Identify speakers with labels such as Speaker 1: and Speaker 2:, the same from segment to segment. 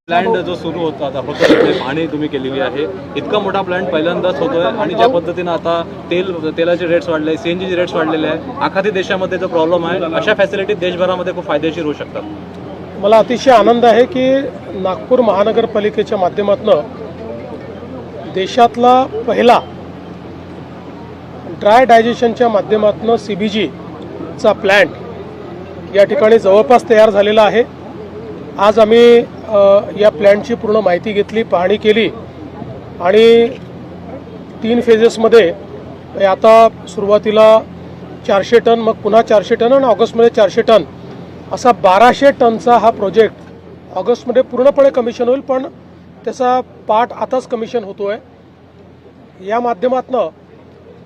Speaker 1: Plant जो सुरू होता आता फक्त तिथे पाणी तुम्ही केलेली आहे, इतका मोठा प्लांट पहिल्यांदाच होतोय आणि ज्या पद्धतीने आता तेलाचे रेट्स वाढले, सीएनजीचे रेट्स वाढलेले आहे, आखाती देशामध्ये जो प्रॉब्लेम आहे, अशा फॅसिलिटी देशभरामध्ये खूप फायदेशीर होऊ शकतात।
Speaker 2: मला अतिशय आनंद आहे की नागपूर महानगरपालिकेच्या माध्यमातून देशातला पहिला ड्राय डायजेशनच्या माध्यमातून CBGचा प्लॅन्ट या ठिकाणी जवळपास तयार झालेला आहे। आज आम्ही या प्लॅन्टची पूर्ण माहिती घेतली, पाहणी केली आणि 3 फेजेसमध्ये आता सुरुवातीला 400 टन, मग पुन्हा 400 टन आणि ऑगस्टमध्ये 400 टन असा 1200 टनचा हा प्रोजेक्ट ऑगस्टमध्ये पूर्णपणे कमिशन होईल, पण त्याचा पार्ट आताच कमिशन होतोय। या माध्यमातून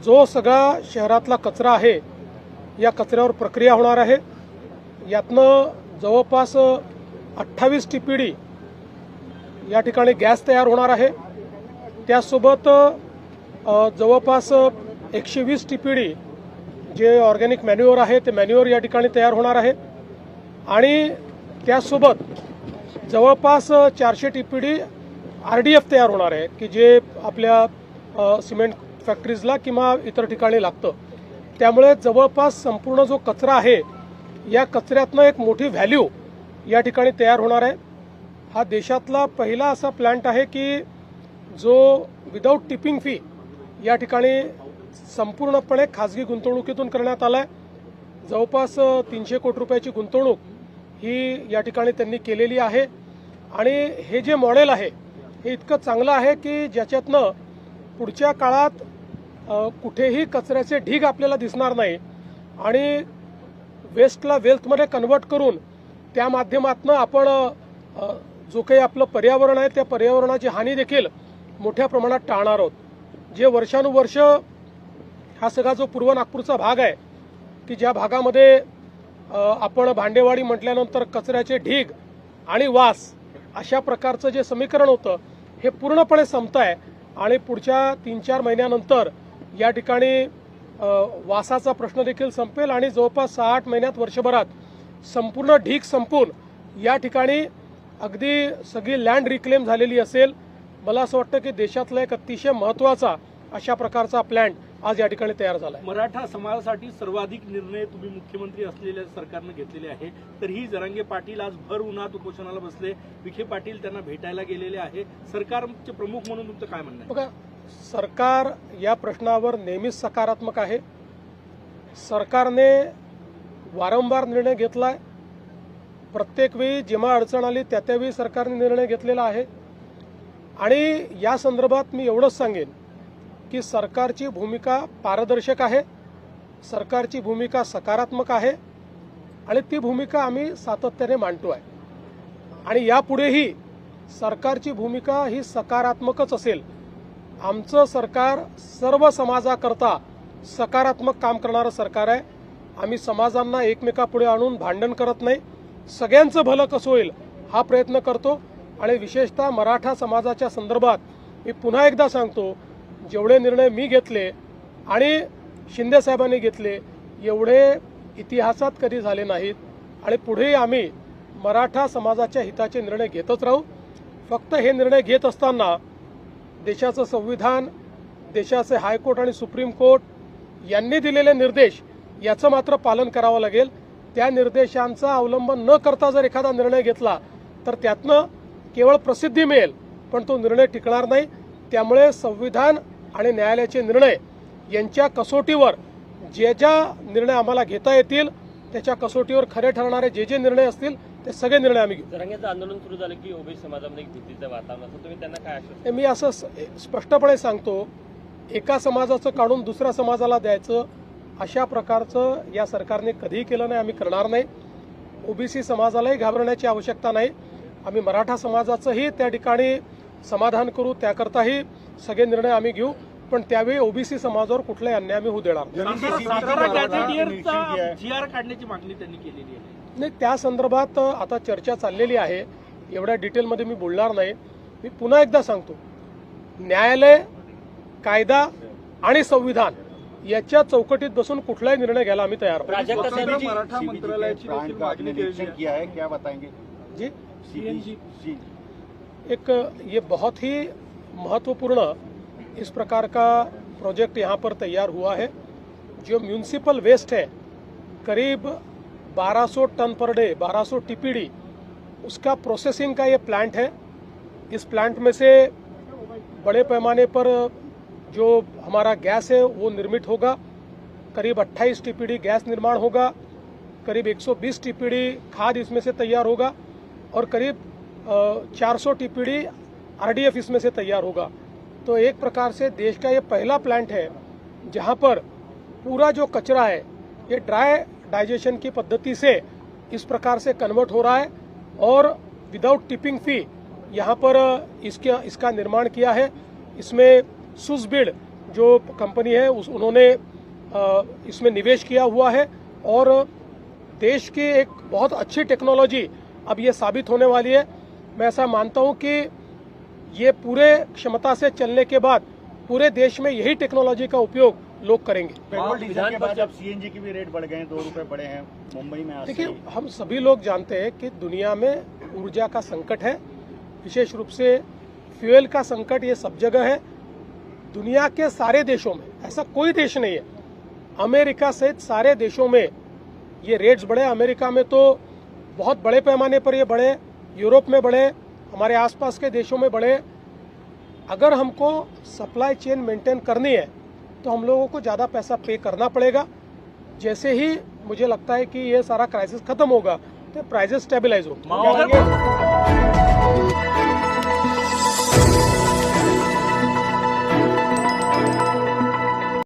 Speaker 2: जो सगळा शहरातला कचरा आहे या कचऱ्यावर प्रक्रिया होणार आहे। यातनं जवळपास 28 TPD या ठिकाणी गॅस तयार होणार आहे। त्यासोबत जवळपास 120 TPD जे ऑर्गॅनिक मॅन्युअर आहे ते मॅन्युअर या ठिकाणी तयार होणार आहे आणि त्यासोबत जवळपास 400 TPD RDF तयार होणार आहे की जे आपल्या सिमेंट फॅक्टरीजला किंवा इतर ठिकाणी लागतं। त्यामुळे जवळपास संपूर्ण जो कचरा आहे या कचऱ्यातनं एक मोठी व्हॅल्यू या ठिकाणी तयार होणार आहे। हा देशातला पहिला असा प्लांट आहे की जो विदाऊट टिपिंग फी या ठिकाणी संपूर्णपणे खाजगी गुंतवणुकीतून करण्यात आला आहे। जवळपास 300 कोटी रुपयाची गुंतवणूक ही या ठिकाणी त्यांनी केलेली आहे आणि हे जे मॉडेल आहे हे इतकं चांगलं आहे की ज्याच्यातनं पुढच्या काळात कुठेही कचऱ्याचे ढीग आपल्याला दिसणार नाही आणि वेस्टला वेल्थमध्ये कन्वर्ट करून त्या माध्यमातून आपण जो काही आपलं पर्यावरण आहे त्या पर्यावरणाची हानी देखील मोठ्या प्रमाणात टाळणार आहोत। जे वर्षानुवर्ष हा सगळा जो पूर्व नागपूरचा भाग आहे की ज्या भागामध्ये आपण भांडेवाडी म्हटल्यानंतर कचऱ्याचे ढीग आणि वास अशा प्रकारचं जे समीकरण होतं हे पूर्णपणे संपत आहे आणि पुढच्या 3-4 महिन्यानंतर या ठिकाणी वासाचा प्रश्न देखील संपेल आणि जवळपास 6-8 महिन्यात वर्षभरात संपूर्ण ढीग संपून या ठिकाणी अगदी सगळी लँड रिक्लेम झालेली असेल। मला असं वाटतं की देशातला एक अतिशय महत्त्वाचा अशा प्रकारचा प्लॅन्ट आज या ठिकाणी तयार झाला आहे।
Speaker 3: मराठा समाजासाठी सर्वाधिक निर्णय तुम्ही मुख्यमंत्री असलेल्या सरकारने घेतलेले आहे, तर ही जरांगे पाटील आज भर उन्हात उपोषणाला बसले, विखे पाटील त्यांना भेटायला गेलेले आहे। सरकारचे प्रमुख म्हणून तुमचं काय म्हणणं आहे?
Speaker 2: बघा, सरकार या प्रश्नावर नेहमीच सकारात्मक आहे। सरकारने वारंवार निर्णय घेतलाय, प्रत्येक वेळी जेव्हा अडचण आली त्यावेळी सरकारने निर्णय घेतलेला आहे आणि या संदर्भात मी एवढंच सांगेन की सरकारची भूमिका पारदर्शक आहे, सरकारची भूमिका सकारात्मक आहे आणि ती भूमिका आम्ही सातत्याने मांडतोय आणि यापुढेही सरकारची भूमिका ही सकारात्मकच असेल। आमचं सरकार सर्व समाजाकरता सकारात्मक काम करणारं सरकार आहे। आम्ही समाजांना एकमेकापुढे आणून भांडण करत नाही, सगळ्यांचं भलं कसं होईल हा प्रयत्न करतो आणि विशेषतः मराठा समाजाच्या संदर्भात मी पुन्हा एकदा सांगतो, जेवढे निर्णय मी घेतले आणि शिंदे साहेबांनी घेतले एवढे इतिहासात कधी झाले नाहीत आणि पुढेही आम्ही मराठा समाजाच्या हिताचे निर्णय घेतच राहू। फक्त हे निर्णय घेत असताना देशाचं संविधान, देशाचे हायकोर्ट आणि सुप्रीम कोर्ट यांनी दिलेले निर्देश याचं मात्र पालन करावं लागेल। त्या निर्देशांचा अवलंब न करता जर एखादा निर्णय घेतला तर त्यातनं केवळ प्रसिद्धी मिळेल पण तो निर्णय टिकणार नाही। त्यामुळे संविधान आणि न्यायालयाचे निर्णय यांच्या कसोटीवर जे निर्णय आम्हाला घेता येतील त्याच्या कसोटीवर खरे ठरणारे जे निर्णय असतील ते सगळे निर्णय आम्ही घेऊ।
Speaker 4: जरांगेचं आंदोलन सुरू झालं की ओबीसी समाजामध्ये एक भीतीचं वातावरण असतं, तुम्ही त्यांना काय आश्वासन?
Speaker 2: मी असं स्पष्टपणे सांगतो, एका समाजाचं काढून दुसऱ्या समाजाला द्यायचं अशा प्रकारचं या सरकारने कधीही केलं नाही, आम्ही करणार नाही। ओबीसी समाजालाही घाबरण्याची आवश्यकता नाही, आम्ही मराठा समाजाचंही त्या ठिकाणी समाधान करू, त्याकरताही सगळे निर्णय आम्ही घेऊ, पण त्यावेळी ओबीसी समाजावर कुठलाही अन्याय आम्ही होऊ देणार
Speaker 3: GR काढण्याची मागणी त्यांनी केलेली आहे।
Speaker 2: नाही, त्या संदर्भात आता चर्चा चाललेली आहे, एवढ्या डिटेलमध्ये मी बोलणार नाही। मी पुन्हा एकदा सांगतो, न्यायालय, कायदा आणि संविधान याच्या चौकटीत बसून कुठलाही निर्णय घ्यायला आम्ही तयार आहोत।
Speaker 5: मराठा मंत्रालयाची देखील मागणी केली आहे, क्या बताएंगे
Speaker 2: जी? एक ये बहुत ही महत्वपूर्ण इस प्रकार का प्रोजेक्ट यहाँ पर तैयार हुआ है। जो म्यूनिसिपल वेस्ट है करीब 1200 टन पर डे, 1200 टीपीडी, उसका प्रोसेसिंग का ये प्लांट है। इस प्लांट में से बड़े पैमाने पर जो हमारा गैस है वो निर्मित होगा। करीब 28 टीपीडी गैस निर्माण होगा, करीब 120 टीपीडी खाद इसमें से तैयार होगा और करीब 400 टीपीडी आरडीएफ इसमें से तैयार होगा। तो एक प्रकार से देश का ये पहला प्लांट है जहां पर पूरा जो कचरा है ये ड्राई डाइजेशन की पद्धति से इस प्रकार से कन्वर्ट हो रहा है और विदाउट टिपिंग फी यहाँ पर इसका निर्माण किया है। इसमें सुसबीड जो कंपनी है उन्होंने इसमें निवेश किया हुआ है और देश की एक बहुत अच्छी टेक्नोलॉजी अब ये साबित होने वाली है। मैं ऐसा मानता हूँ कि ये पूरे क्षमता से चलने के बाद पूरे देश में यही टेक्नोलॉजी का उपयोग लोग करेंगे।
Speaker 5: पेट्रोल डीजल के बाद अब सीएनजी के भी रेट बढ़ गए हैं, 2 रुपए बढ़े हैं मुंबई में।
Speaker 2: देखिए, हम सभी लोग जानते हैं कि दुनिया में ऊर्जा का संकट है, विशेष रूप से फ्यूल का संकट ये सब जगह है। दुनिया के सारे देशों में, ऐसा कोई देश नहीं है, अमेरिका सहित सारे देशों में ये रेट्स बढ़े। अमेरिका में तो बहुत बड़े पैमाने पर ये बढ़े, यूरोप में बढ़े, हमारे आसपास के देशों में बढ़े। अगर हमको सप्लाई चेन मेंटेन करनी है तो हम लोगों को ज़्यादा पैसा पे करना पड़ेगा। जैसे ही मुझे लगता है कि ये सारा क्राइसिस खत्म होगा तो प्राइसेस स्टेबलाइज होगा।